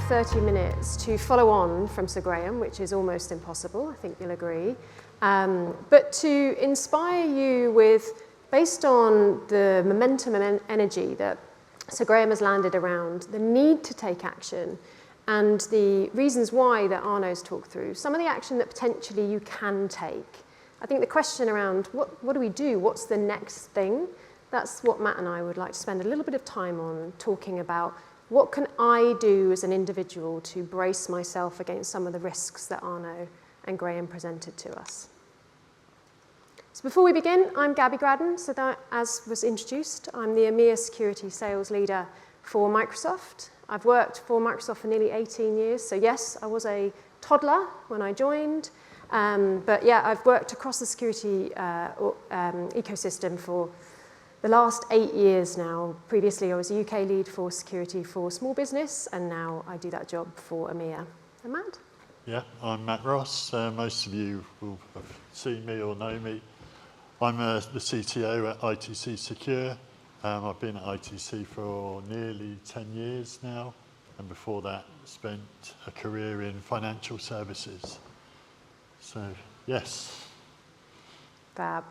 30 minutes to follow on from Sir Graham, which is almost impossible, I think you'll agree, but to inspire you with, based on the momentum and energy that Sir Graham has landed around the need to take action and the reasons why that Arno's talked through, some of the action that potentially you can take. I think the question around what do we do, what's the next thing, that's what Matt and I would like to spend a little bit of time on, talking about what can I do as an individual to brace myself against some of the risks that Arno and Graham presented to us. So before we begin, I'm Gaby Gradden, so that, as was introduced, I'm the EMEA security sales leader for Microsoft. I've worked for Microsoft for nearly 18 years, so yes, I was a toddler when I joined, but yeah, I've worked across the security ecosystem for the last 8 years now. Previously, I was a UK lead for security for small business, and now I do that job for EMEA. And Matt? Yeah, I'm Matt Ross. Most of you will have seen me or know me. I'm the CTO at ITC Secure. I've been at ITC for nearly 10 years now, and before that spent a career in financial services. So, yes. Fab.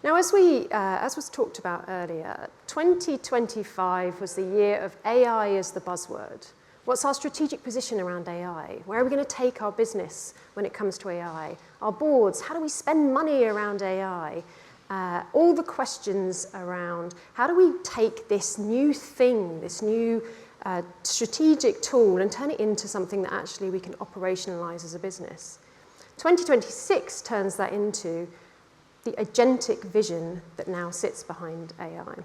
Now, as was talked about earlier, 2025 was the year of AI as the buzzword. What's our strategic position around AI? Where are we going to take our business when it comes to AI? Our boards, how do we spend money around AI? All the questions around how do we take this new thing, this new strategic tool, and turn it into something that actually we can operationalize as a business. 2026 turns that into the agentic vision that now sits behind AI.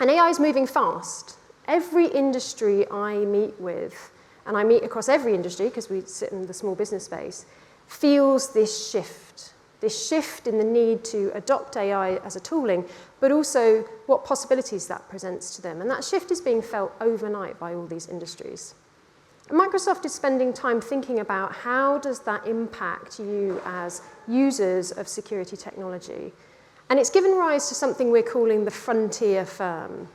And AI is moving fast. Every industry I meet with, and I meet across every industry because we sit in the small business space, feels this shift in the need to adopt AI as a tooling, but also what possibilities that presents to them. And that shift is being felt overnight by all these industries. And Microsoft is spending time thinking about how does that impact you as users of security technology. And it's given rise to something we're calling the frontier firm.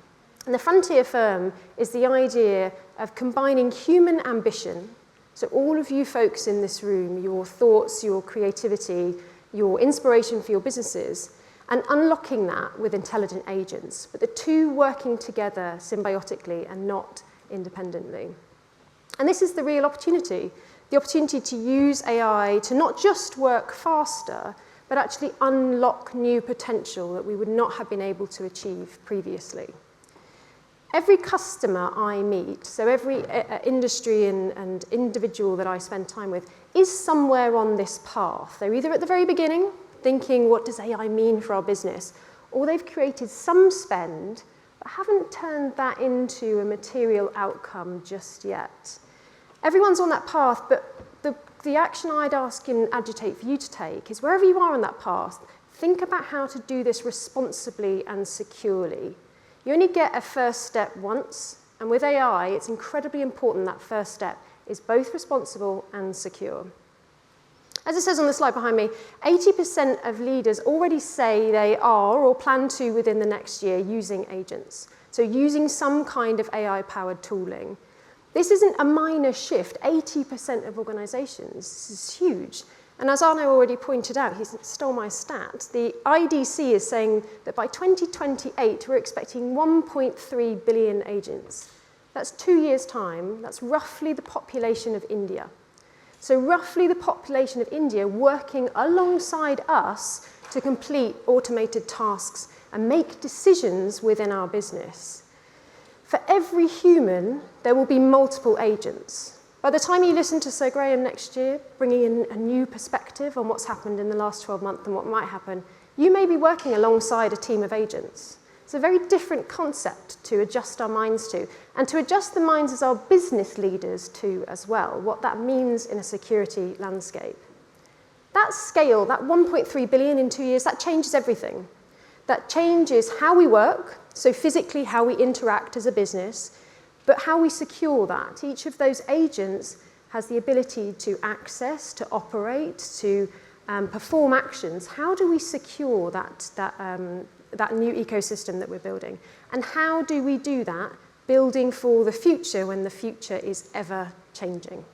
And the frontier firm is the idea of combining human ambition, so all of you folks in this room, your thoughts, your creativity, your inspiration for your businesses, and unlocking that with intelligent agents, but the two working together symbiotically and not independently. And this is the real opportunity, the opportunity to use AI to not just work faster, but actually unlock new potential that we would not have been able to achieve previously. Every customer I meet, so every industry and individual that I spend time with, is somewhere on this path. They're either at the very beginning, thinking, what does AI mean for our business? Or they've created some spend, but haven't turned that into a material outcome just yet. Everyone's on that path, but the action I'd ask and agitate for you to take is wherever you are on that path, think about how to do this responsibly and securely. You only get a first step once, and with AI, it's incredibly important that first step is both responsible and secure. As it says on the slide behind me, 80% of leaders already say they are or plan to within the next year using agents, so using some kind of AI-powered tooling. This isn't a minor shift. 80% of organizations, this is huge. And as Arno already pointed out, he stole my stat, the ITC is saying that by 2028, we're expecting 1.3 billion agents. That's 2 years' time. That's roughly the population of India. So roughly the population of India working alongside us to complete automated tasks and make decisions within our business. For every human, there will be multiple agents. By the time you listen to Sir Graham next year, bringing in a new perspective on what's happened in the last 12 months and what might happen, you may be working alongside a team of agents. It's a very different concept to adjust our minds to, and to adjust the minds as our business leaders to as well, what that means in a security landscape. That scale, that 1.3 billion in 2 years, that changes everything. That changes how we work, so physically how we interact as a business, but how we secure that. Each of those agents has the ability to access, to operate, to perform actions. How do we secure that new ecosystem that we're building? And how do we do that, building for the future when the future is ever changing.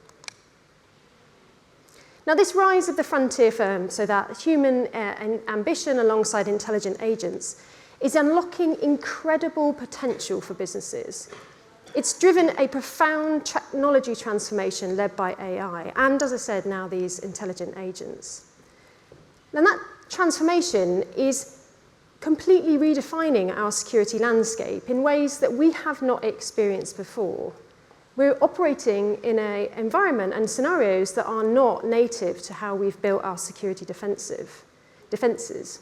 Now, this rise of the frontier firm, so that human ambition alongside intelligent agents, is unlocking incredible potential for businesses. It's driven a profound technology transformation led by AI, and as I said, now these intelligent agents. And that transformation is completely redefining our security landscape in ways that we have not experienced before. We're operating in an environment and scenarios that are not native to how we've built our security defenses.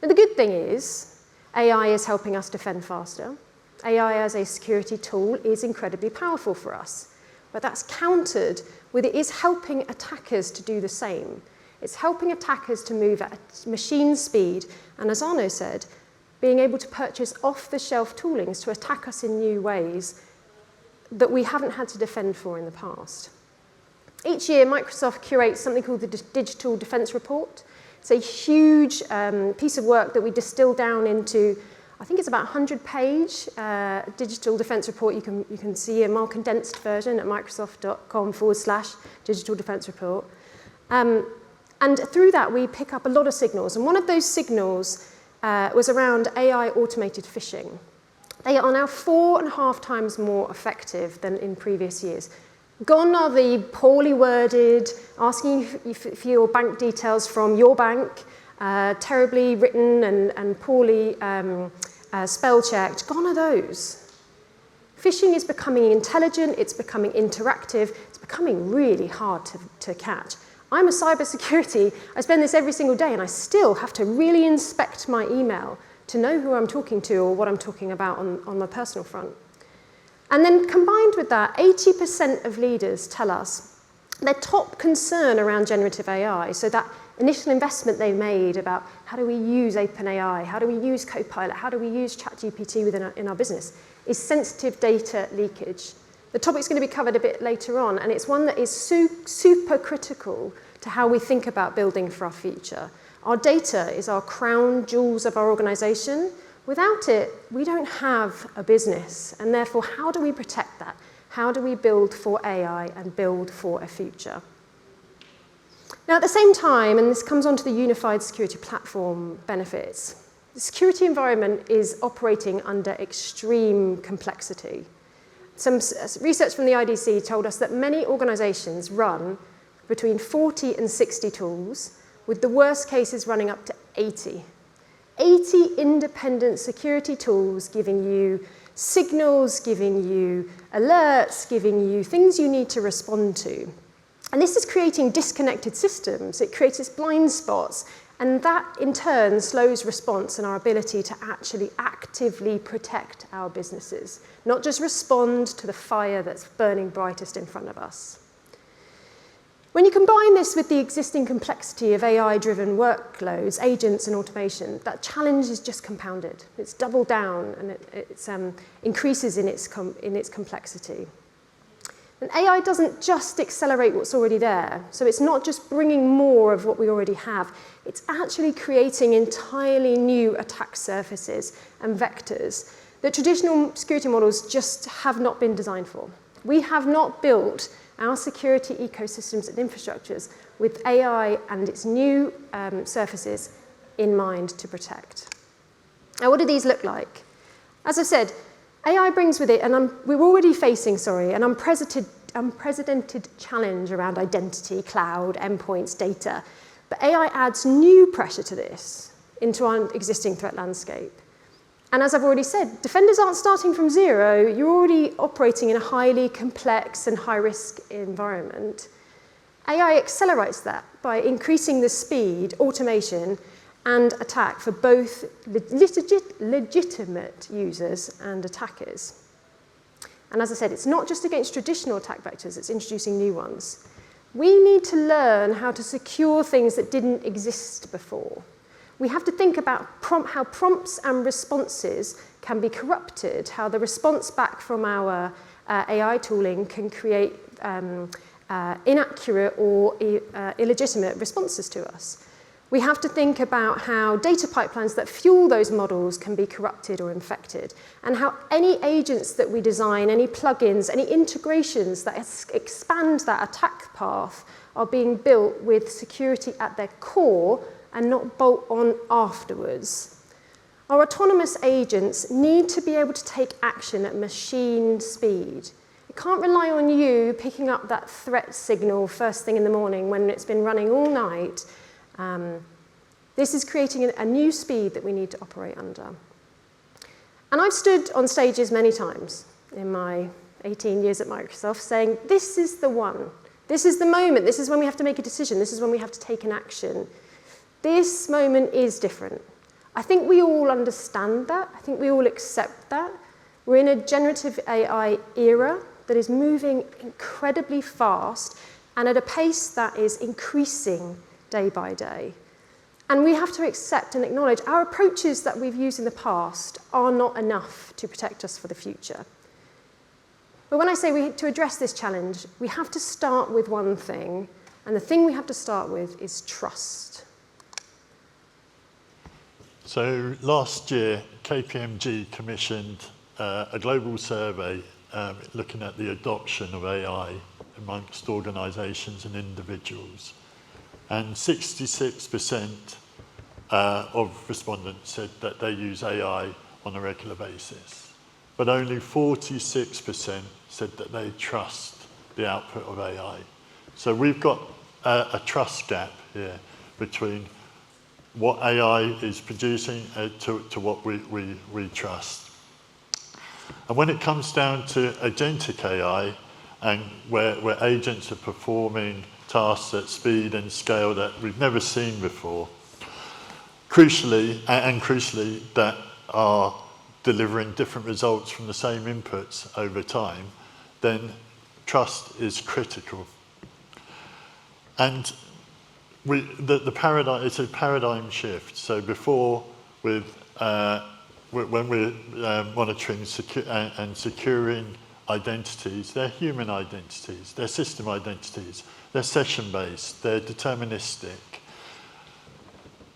Now, the good thing is, AI is helping us defend faster. AI as a security tool is incredibly powerful for us, but that's countered with it is helping attackers to do the same. It's helping attackers to move at machine speed, and as Arno said, being able to purchase off-the-shelf toolings to attack us in new ways that we haven't had to defend for in the past. Each year, Microsoft curates something called the Digital Defense Report. It's a huge piece of work that we distill down into, I think it's about 100-page digital defense report. You can see a more condensed version at microsoft.com/digital defense report. And through that, we pick up a lot of signals. And one of those signals was around AI automated phishing. They are now 4.5 times more effective than in previous years. Gone are the poorly worded, asking you for your bank details from your bank, terribly written and poorly spell-checked. Gone are those. Phishing is becoming intelligent, it's becoming interactive, it's becoming really hard to catch. I'm a cybersecurity, I spend this every single day, and I still have to really inspect my email to know who I'm talking to or what I'm talking about on my personal front. And then combined with that, 80% of leaders tell us their top concern around generative AI, so that initial investment they made about how do we use OpenAI, how do we use Copilot, how do we use ChatGPT in our business, is sensitive data leakage. The topic's going to be covered a bit later on, and it's one that is super critical to how we think about building for our future. Our data is our crown jewels of our organization. Without it, we don't have a business, and therefore, how do we protect that? How do we build for AI and build for a future? Now, at the same time, and this comes onto the unified security platform benefits, the security environment is operating under extreme complexity. Some research from the ITC told us that many organizations run between 40 and 60 tools, with the worst cases running up to 80. 80 independent security tools giving you signals, giving you alerts, giving you things you need to respond to. And this is creating disconnected systems. It creates its blind spots, and that in turn slows response and our ability to actually actively protect our businesses, not just respond to the fire that's burning brightest in front of us. When you combine this with the existing complexity of AI-driven workloads, agents, and automation, that challenge is just compounded. It's doubled down, and it increases in its complexity. And AI doesn't just accelerate what's already there. So it's not just bringing more of what we already have. It's actually creating entirely new attack surfaces and vectors that traditional security models just have not been designed for. We have not built our security ecosystems and infrastructures with AI and its new surfaces in mind to protect. Now, what do these look like? As I said, AI brings with it, and we're already facing, an unprecedented challenge around identity, cloud, endpoints, data. But AI adds new pressure to this into our existing threat landscape. And as I've already said, defenders aren't starting from zero. You're already operating in a highly complex and high-risk environment. AI accelerates that by increasing the speed, automation, and attack for both legitimate users and attackers. And as I said, it's not just against traditional attack vectors, it's introducing new ones. We need to learn how to secure things that didn't exist before. We have to think about how prompts and responses can be corrupted, how the response back from our AI tooling can create inaccurate or illegitimate responses to us. We have to think about how data pipelines that fuel those models can be corrupted or infected, and how any agents that we design, any plugins, any integrations that expand that attack path are being built with security at their core and not bolt on afterwards. Our autonomous agents need to be able to take action at machine speed. It can't rely on you picking up that threat signal first thing in the morning when it's been running all night. This is creating a new speed that we need to operate under. And I've stood on stages many times in my 18 years at Microsoft saying, this is the one. This is the moment. This is when we have to make a decision. This is when we have to take an action. This moment is different. I think we all understand that. I think we all accept that. We're in a generative AI era that is moving incredibly fast and at a pace that is increasing day by day. And we have to accept and acknowledge our approaches that we've used in the past are not enough to protect us for the future. But when I say to address this challenge, we have to start with one thing, and the thing we have to start with is trust. So last year, KPMG commissioned a global survey looking at the adoption of AI amongst organisations and individuals. And 66% of respondents said that they use AI on a regular basis. But only 46% said that they trust the output of AI. So we've got a trust gap here between what AI is producing to what we trust. And when it comes down to agentic AI, and where agents are performing tasks at speed and scale that we've never seen before, crucially that are delivering different results from the same inputs over time, then trust is critical. And the paradigm, it's a paradigm shift. So before, when we're monitoring and securing identities, they're human identities, they're system identities, they're session-based, they're deterministic.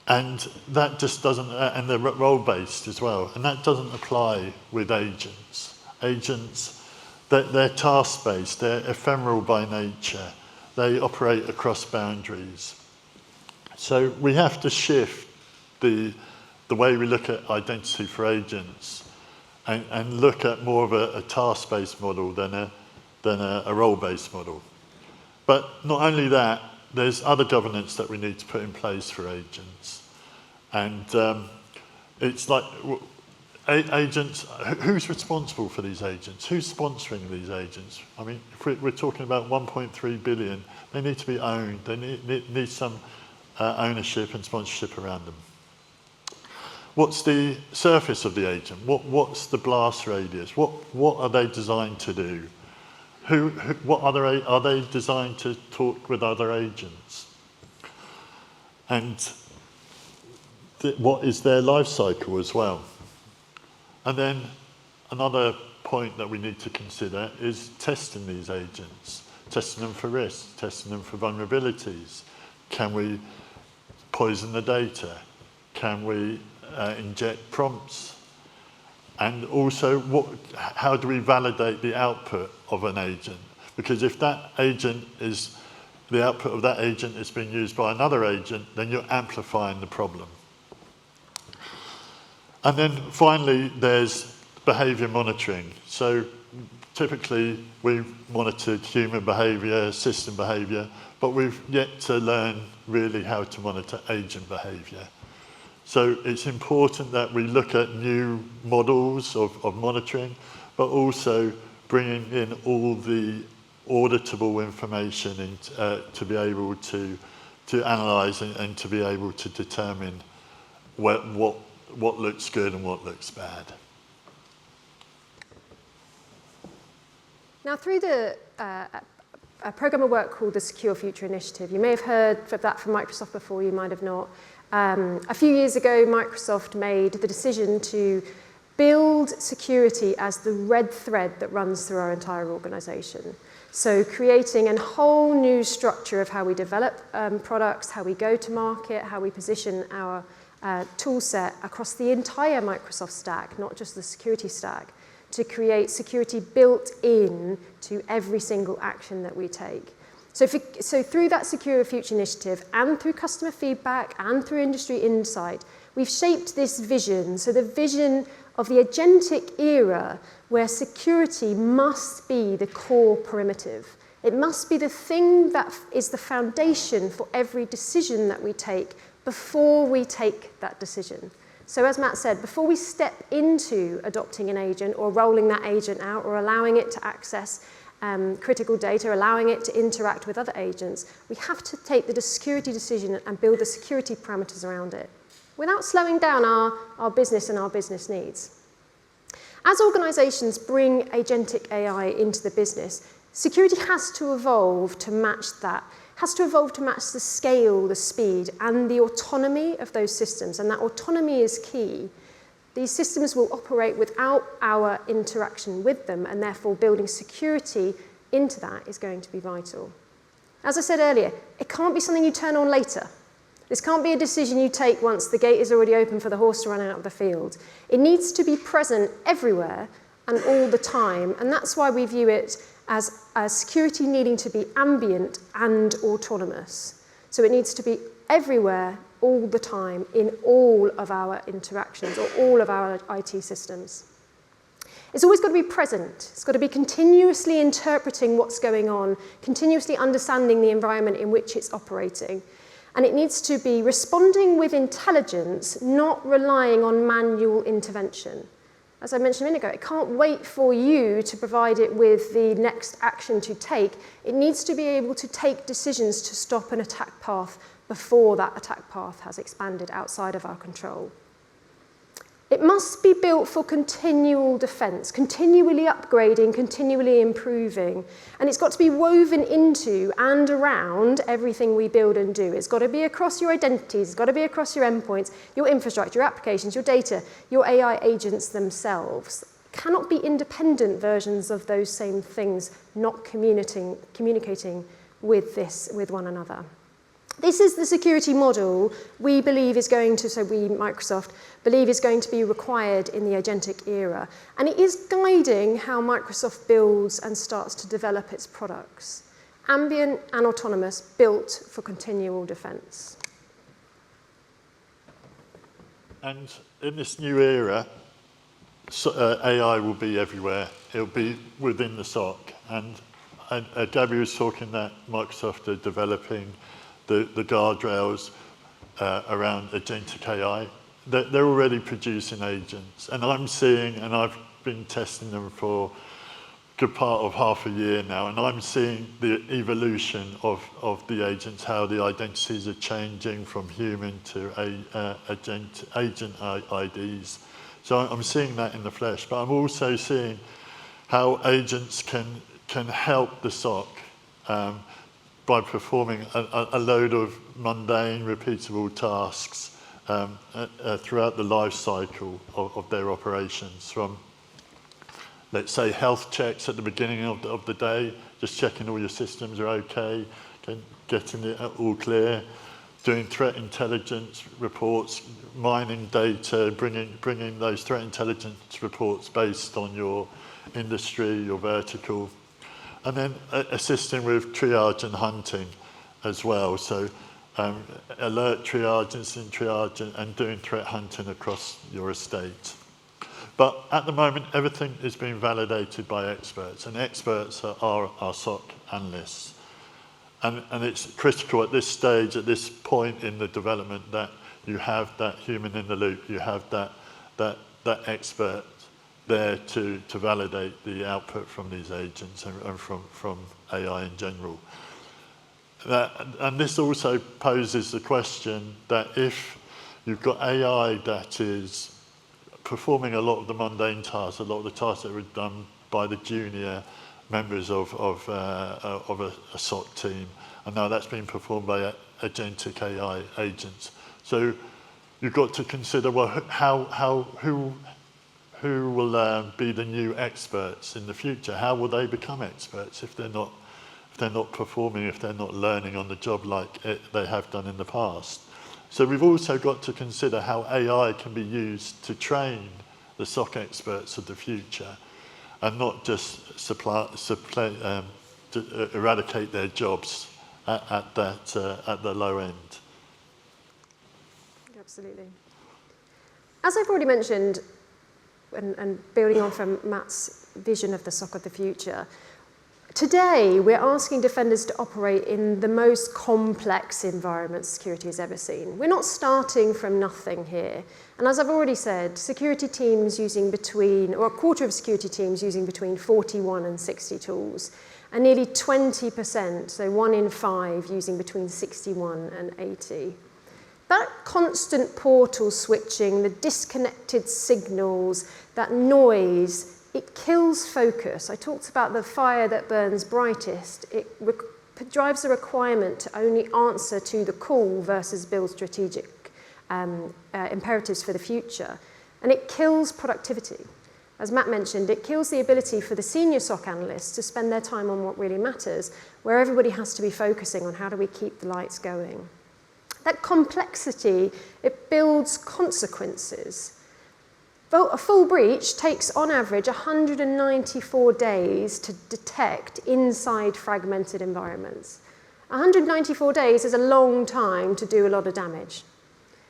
And that just doesn't, and they're role-based as well, and that doesn't apply with agents. Agents, they're task-based, they're ephemeral by nature, they operate across boundaries. So we have to shift the way we look at identity for agents and look at more of a task-based model than a role-based model. But not only that, there's other governance that we need to put in place for agents. And it's like agents, who's responsible for these agents? Who's sponsoring these agents? I mean, if we're talking about 1.3 billion, they need to be owned. They need some ownership and sponsorship around them. What's the surface of the agent? What's the blast radius? What are they designed to do? What are they designed to talk with other agents? And what is their life cycle as well? And then another point that we need to consider is testing these agents, testing them for risks, testing them for vulnerabilities. Can we poison the data? Can we inject prompts? And also, how do we validate the output of an agent? Because if that agent is, the output of that agent is being used by another agent, then you're amplifying the problem. And then finally, there's behavior monitoring. So typically, we've monitored human behavior, system behavior, but we've yet to learn really how to monitor agent behavior. So it's important that we look at new models of monitoring, but also bringing in all the auditable information to be able to analyse and to be able to determine what looks good and what looks bad. Now, through a program of work called the Secure Future Initiative, you may have heard of that from Microsoft before, you might have not. A few years ago, Microsoft made the decision to build security as the red thread that runs through our entire organisation. So creating a whole new structure of how we develop products, how we go to market, how we position our tool set across the entire Microsoft stack, not just the security stack, to create security built in to every single action that we take. So through that Secure Future initiative and through customer feedback and through industry insight, we've shaped this vision. So the vision of the agentic era where security must be the core primitive. It must be the thing that is the foundation for every decision that we take before we take that decision. So as Matt said, before we step into adopting an agent or rolling that agent out or allowing it to access critical data, allowing it to interact with other agents, we have to take the security decision and build the security parameters around it without slowing down our business and our business needs. As organizations bring agentic AI into the business, security has to evolve to match that, has to evolve to match the scale, the speed, and the autonomy of those systems, and that autonomy is key. These systems will operate without our interaction with them, and therefore building security into that is going to be vital. As I said earlier, it can't be something you turn on later. This can't be a decision you take once the gate is already open for the horse to run out of the field. It needs to be present everywhere and all the time, and that's why we view it as security needing to be ambient and autonomous. So it needs to be everywhere, all the time, in all of our interactions or all of our IT systems. It's always got to be present. It's got to be continuously interpreting what's going on, continuously understanding the environment in which it's operating. And it needs to be responding with intelligence, not relying on manual intervention. As I mentioned a minute ago, it can't wait for you to provide it with the next action to take. It needs to be able to take decisions to stop an attack path before that attack path has expanded outside of our control. It must be built for continual defense, continually upgrading, continually improving. And it's got to be woven into and around everything we build and do. It's got to be across your identities, it's got to be across your endpoints, your infrastructure, your applications, your data, your AI agents themselves. Cannot be independent versions of those same things not communicating with one another. This is the security model we believe is going to, so we, Microsoft, believe is going to be required in the agentic era. And it is guiding how Microsoft builds and starts to develop its products. Ambient and autonomous, built for continual defense. And in this new era, AI will be everywhere. It'll be within the SOC. And Gaby was talking that Microsoft are developing the guardrails around agentic AI. They're already producing agents. And I'm seeing, and I've been testing them for a good part of half a year now, and I'm seeing the evolution of the agents, how the identities are changing from human to agent IDs. So I'm seeing that in the flesh, but I'm also seeing how agents can help the SOC by performing a load of mundane, repeatable tasks throughout the life cycle of their operations, from, let's say, health checks at the beginning of the day, just checking all your systems are okay, getting it all clear, doing threat intelligence reports, mining data, bringing those threat intelligence reports based on your industry, your vertical, and then assisting with triage and hunting as well. So alert triage, instant triage, and doing threat hunting across your estate. But at the moment, everything is being validated by experts, and experts are our SOC analysts. And it's critical at this stage, at this point in the development, that you have that human in the loop, you have that expert there to validate the output from these agents and from AI in general. And this also poses the question that if you've got AI that is performing a lot of the mundane tasks, a lot of the tasks that were done by the junior members of a SOC team, and now that's being performed by agentic AI agents. So you've got to consider, well, who will be the new experts in the future? How will they become experts if they're not performing, if they're not learning on the job like they have done in the past? So we've also got to consider how AI can be used to train the SOC experts of the future, and not just to eradicate their jobs at the low end. Absolutely. As I've already mentioned, and building on from Matt's vision of the SOC of the future, today we're asking defenders to operate in the most complex environment security has ever seen. We're not starting from nothing here. And as I've already said, security teams using a quarter of security teams using between 41 and 60 tools, and nearly 20%, so 1 in 5, using between 61 and 80. That constant portal switching, the disconnected signals, that noise, it kills focus. I talked about the fire that burns brightest. It drives the requirement to only answer to the call versus build strategic imperatives for the future. And it kills productivity. As Matt mentioned, it kills the ability for the senior SOC analysts to spend their time on what really matters, where everybody has to be focusing on how do we keep the lights going. That complexity, it builds consequences. A full breach takes, on average, 194 days to detect inside fragmented environments. 194 days is a long time to do a lot of damage.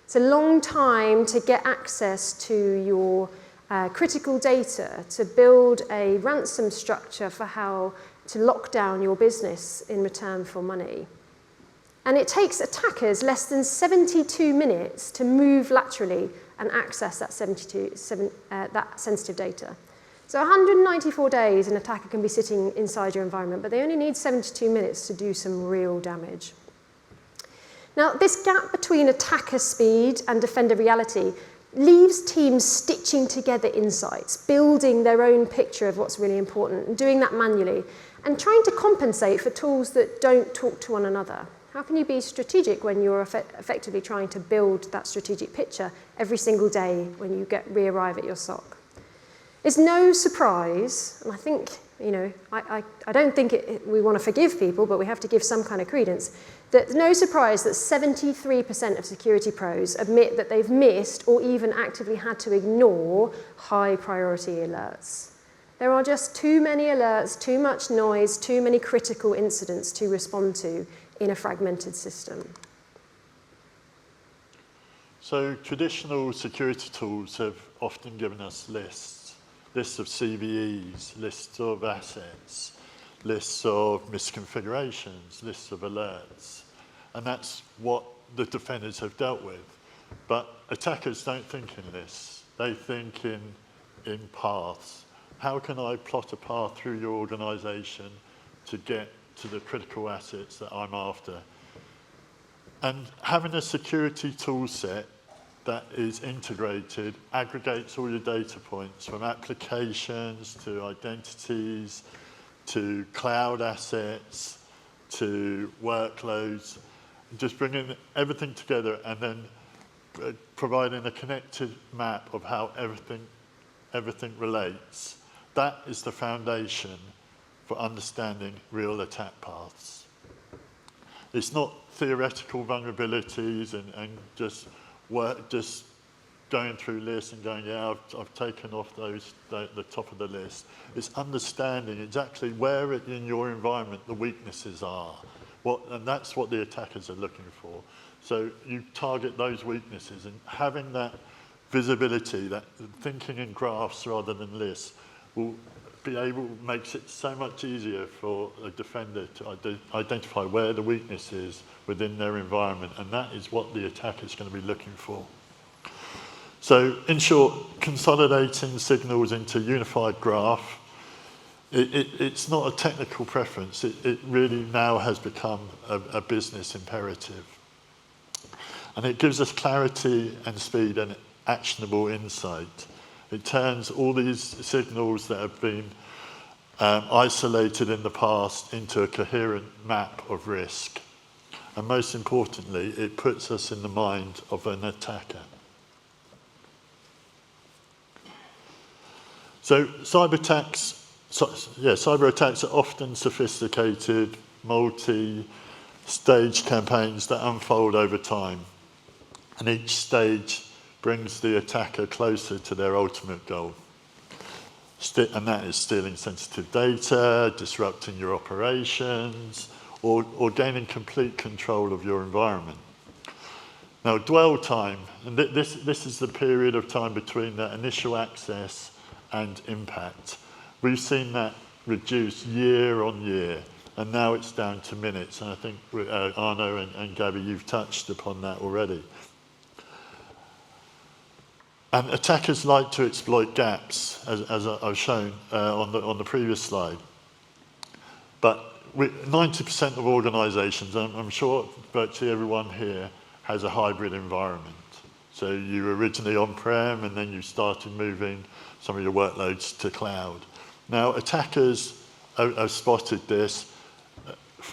It's a long time to get access to your critical data, to build a ransom structure for how to lock down your business in return for money. And it takes attackers less than 72 minutes to move laterally and access that sensitive data. So 194 days an attacker can be sitting inside your environment, but they only need 72 minutes to do some real damage. Now, this gap between attacker speed and defender reality leaves teams stitching together insights, building their own picture of what's really important, and doing that manually, and trying to compensate for tools that don't talk to one another. How can you be strategic when you're effectively trying to build that strategic picture every single day when you re-arrive at your SOC? It's no surprise, and I think, I don't think we want to forgive people, but we have to give some kind of credence, that no surprise that 73% of security pros admit that they've missed or even actively had to ignore high priority alerts. There are just too many alerts, too much noise, too many critical incidents to respond to in a fragmented system. So traditional security tools have often given us lists of CVEs, lists of assets, lists of misconfigurations, lists of alerts. And that's what the defenders have dealt with. But attackers don't think in lists. They think in paths. How can I plot a path through your organization to get to the critical assets that I'm after? And having a security tool set that is integrated, aggregates all your data points from applications to identities, to cloud assets, to workloads, just bringing everything together and then providing a connected map of how everything relates. That is the foundation for understanding real attack paths. It's not theoretical vulnerabilities and just going through lists and going, yeah, I've taken off the top of the list. It's understanding exactly where in your environment the weaknesses are. And that's what the attackers are looking for. So you target those weaknesses, and having that visibility, that thinking in graphs rather than lists, makes it so much easier for a defender to identify where the weakness is within their environment, and that is what the attacker is going to be looking for. So, in short, consolidating signals into a unified graph, it's not a technical preference. It really now has become a business imperative. And it gives us clarity and speed and actionable insight. It turns all these signals that have been isolated in the past into a coherent map of risk. And most importantly, it puts us in the mind of an attacker. So cyber attacks are often sophisticated, multi-stage campaigns that unfold over time. And each stage brings the attacker closer to their ultimate goal. And that is stealing sensitive data, disrupting your operations, or gaining complete control of your environment. Now, dwell time, and this is the period of time between that initial access and impact. We've seen that reduce year on year, and now it's down to minutes. And I think Arno and Gaby, you've touched upon that already. And attackers like to exploit gaps, as I've shown on the previous slide. But 90% of organisations, I'm sure virtually everyone here, has a hybrid environment. So you were originally on-prem and then you started moving some of your workloads to cloud. Now, attackers have spotted this.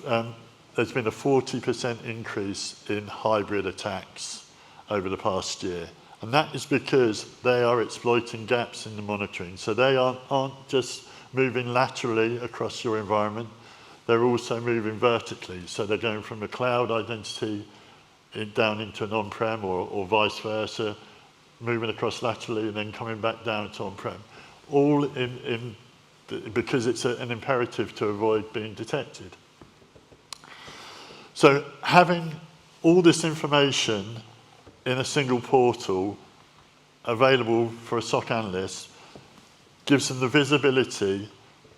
There's been a 40% increase in hybrid attacks over the past year. And that is because they are exploiting gaps in the monitoring. So they aren't just moving laterally across your environment, they're also moving vertically. So they're going from a cloud identity down into an on-prem or vice versa, moving across laterally and then coming back down to on-prem. All because it's an imperative to avoid being detected. So having all this information in a single portal available for a SOC analyst gives them the visibility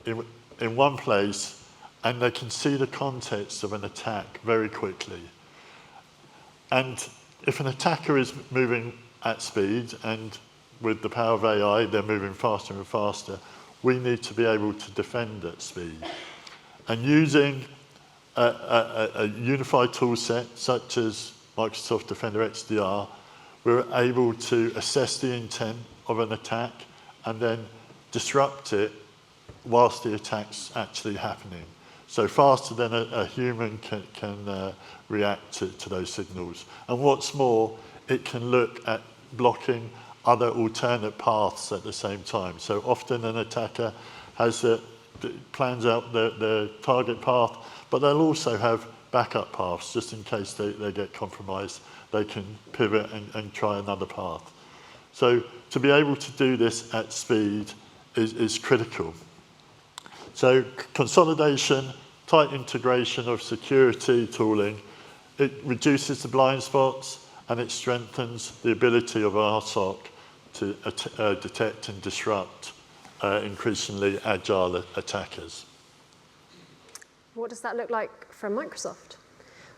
in one place, and they can see the context of an attack very quickly. And if an attacker is moving at speed, and with the power of AI, they're moving faster and faster, we need to be able to defend at speed. And using a unified tool set, such as Microsoft Defender XDR, we're able to assess the intent of an attack and then disrupt it whilst the attack's actually happening. So faster than a human can react to those signals. And what's more, it can look at blocking other alternate paths at the same time. So often an attacker plans out the target path, but they'll also have backup paths just in case they get compromised. They can pivot and try another path. So to be able to do this at speed is critical. So consolidation, tight integration of security tooling, it reduces the blind spots and it strengthens the ability of our SOC to detect and disrupt increasingly agile attackers. What does that look like from Microsoft?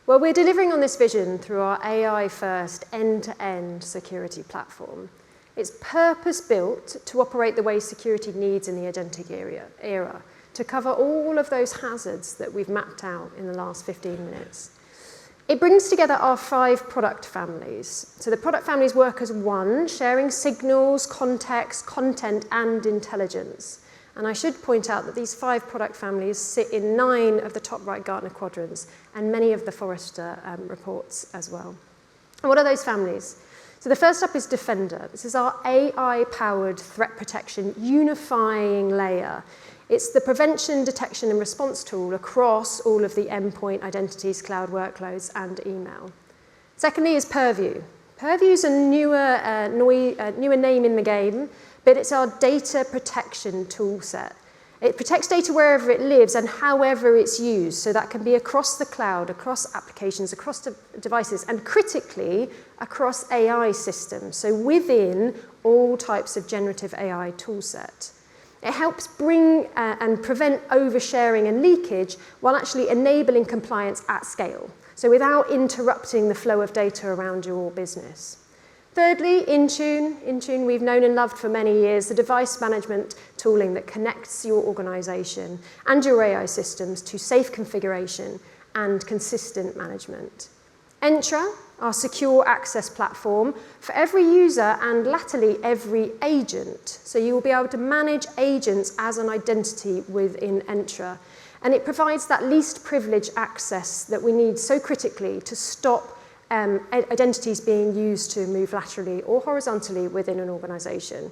Well, we're delivering on this vision through our AI-first end-to-end security platform. It's purpose-built to operate the way security needs in the agentic era, to cover all of those hazards that we've mapped out in the last 15 minutes. It brings together our 5 product families. So the product families work as one, sharing signals, context, content, and intelligence. And I should point out that these 5 product families sit in 9 of the top right Gartner quadrants and many of the Forrester reports as well. And what are those families? So the first up is Defender. This is our AI-powered threat protection unifying layer. It's the prevention, detection, and response tool across all of the endpoint identities, cloud workloads, and email. Secondly is Purview. Purview is a newer name in the game, but it's our data protection tool set. It protects data wherever it lives and however it's used, so that can be across the cloud, across applications, across devices, and critically, across AI systems, so within all types of generative AI tool set. It helps bring and prevent oversharing and leakage while actually enabling compliance at scale, so without interrupting the flow of data around your business. Thirdly, Intune. Intune we've known and loved for many years, the device management tooling that connects your organization and your AI systems to safe configuration and consistent management. Entra, our secure access platform for every user and latterly every agent. So you will be able to manage agents as an identity within Entra. And it provides that least privilege access that we need so critically to stop identities being used to move laterally or horizontally within an organization.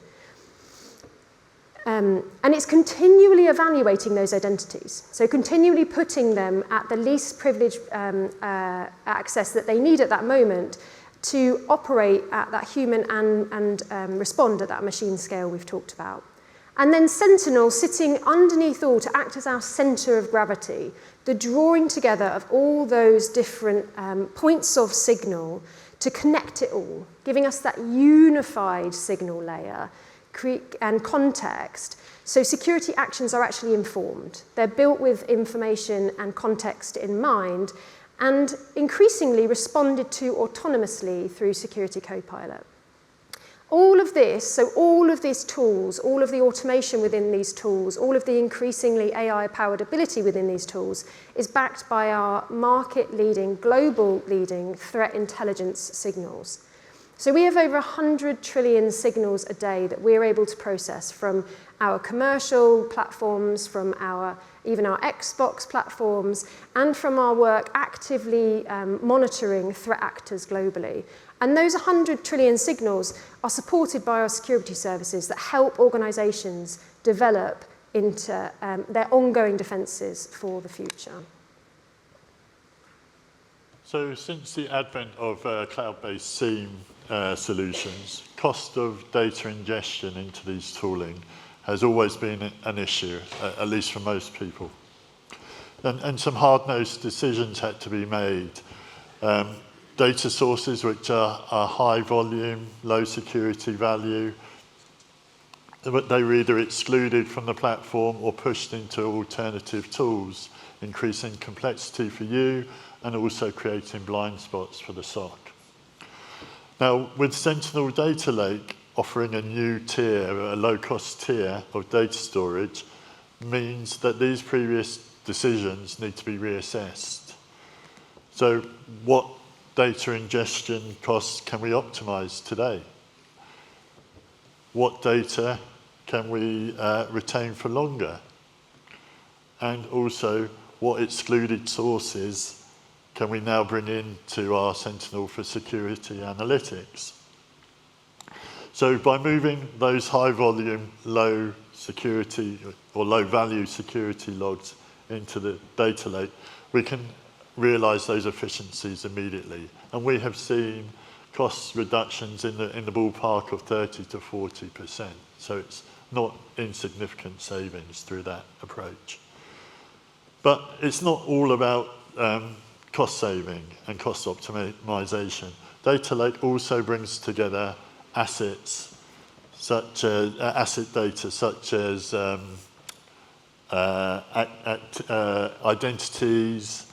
And it's continually evaluating those identities. So continually putting them at the least privileged access that they need at that moment to operate at that human and respond at that machine scale we've talked about. And then Sentinel sitting underneath all to act as our center of gravity, the drawing together of all those different points of signal to connect it all, giving us that unified signal layer and context. So security actions are actually informed. They're built with information and context in mind, and increasingly responded to autonomously through Security Copilot. All of this, so all of these tools, all of the automation within these tools, all of the increasingly AI-powered ability within these tools is backed by our market-leading, global-leading threat intelligence signals. So we have over 100 trillion signals a day that we're able to process from our commercial platforms, from even our Xbox platforms, and from our work actively monitoring threat actors globally. And those 100 trillion signals are supported by our security services that help organizations develop into their ongoing defenses for the future. So since the advent of cloud-based SIEM solutions, cost of data ingestion into these tooling has always been an issue, at least for most people. And some hard-nosed decisions had to be made. Data sources which are high volume, low security value, but they were either excluded from the platform or pushed into alternative tools, increasing complexity for you and also creating blind spots for the SOC. Now, with Sentinel Data Lake offering a new tier, a low-cost tier of data storage, means that these previous decisions need to be reassessed. So what data ingestion costs can we optimize today? What data can we retain for longer? And also, what excluded sources can we now bring into our Sentinel for security analytics? So by moving those high volume, low security or low value security logs into the data lake, we can realize those efficiencies immediately. And we have seen cost reductions in the ballpark of 30 to 40%. So it's not insignificant savings through that approach. But it's not all about cost saving and cost optimization. Data Lake also brings together assets, such as asset data, such as identities,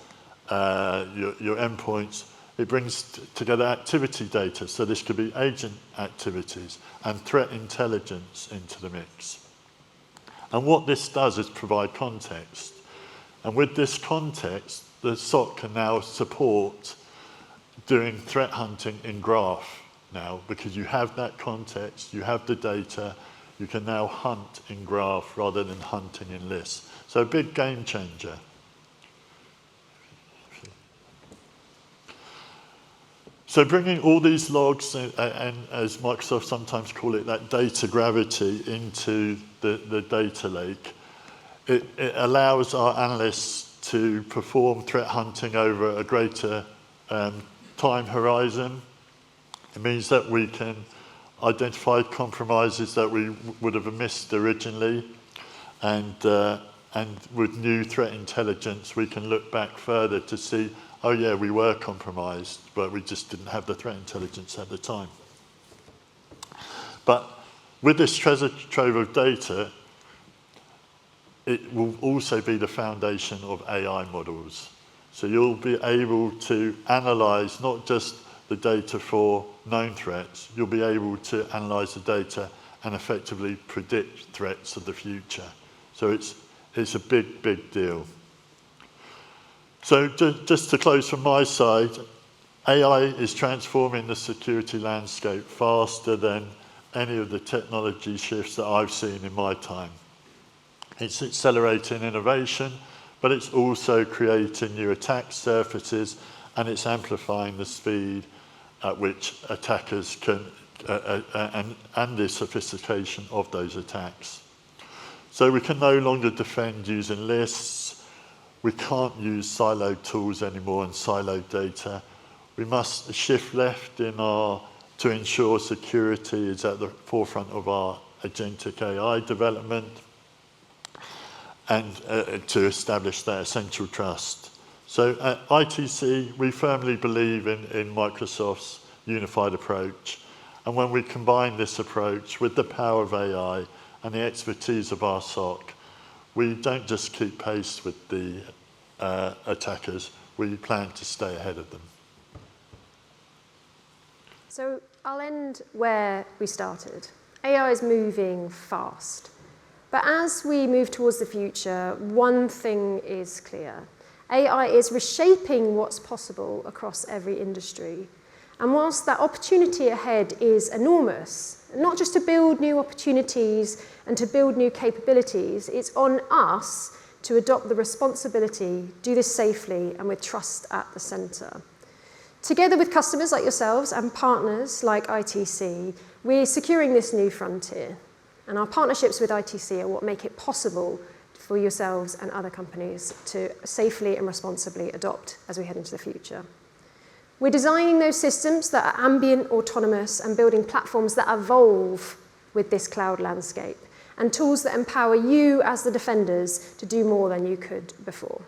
your endpoints. It brings together activity data, so this could be agent activities, and threat intelligence into the mix. And what this does is provide context. And with this context, the SOC can now support doing threat hunting in graph now, because you have that context, you have the data, you can now hunt in graph rather than hunting in lists. So a big game changer. So bringing all these logs, and as Microsoft sometimes call it, that data gravity into the data lake, it allows our analysts to perform threat hunting over a greater time horizon. It means that we can identify compromises that we would have missed originally, and with new threat intelligence, we can look back further to see, oh yeah, we were compromised, but we just didn't have the threat intelligence at the time. But with this treasure trove of data, it will also be the foundation of AI models. So you'll be able to analyze not just the data for known threats, you'll be able to analyze the data and effectively predict threats of the future. So it's a big, big deal. So just to close from my side, AI is transforming the security landscape faster than any of the technology shifts that I've seen in my time. It's accelerating innovation, but it's also creating new attack surfaces, and it's amplifying the speed at which attackers can, and the sophistication of those attacks. So we can no longer defend using lists. We can't use siloed tools anymore and siloed data. We must shift left to ensure security is at the forefront of our agentic AI development and to establish that essential trust. So at ITC, we firmly believe in Microsoft's unified approach. And when we combine this approach with the power of AI and the expertise of our SOC, we don't just keep pace with the attackers, we plan to stay ahead of them. So I'll end where we started. AI is moving fast. But as we move towards the future, one thing is clear. AI is reshaping what's possible across every industry. And whilst that opportunity ahead is enormous, not just to build new opportunities and to build new capabilities, it's on us to adopt the responsibility, do this safely and with trust at the centre. Together with customers like yourselves and partners like ITC, we're securing this new frontier. And our partnerships with ITC are what make it possible for yourselves and other companies to safely and responsibly adopt as we head into the future. We're designing those systems that are ambient, autonomous, and building platforms that evolve with this cloud landscape, and tools that empower you as the defenders to do more than you could before.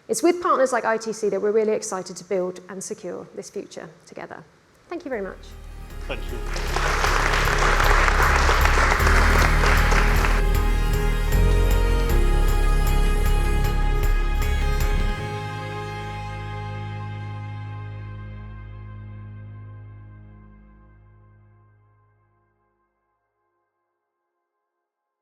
It's with partners like ITC that we're really excited to build and secure this future together. Thank you very much. Thank you.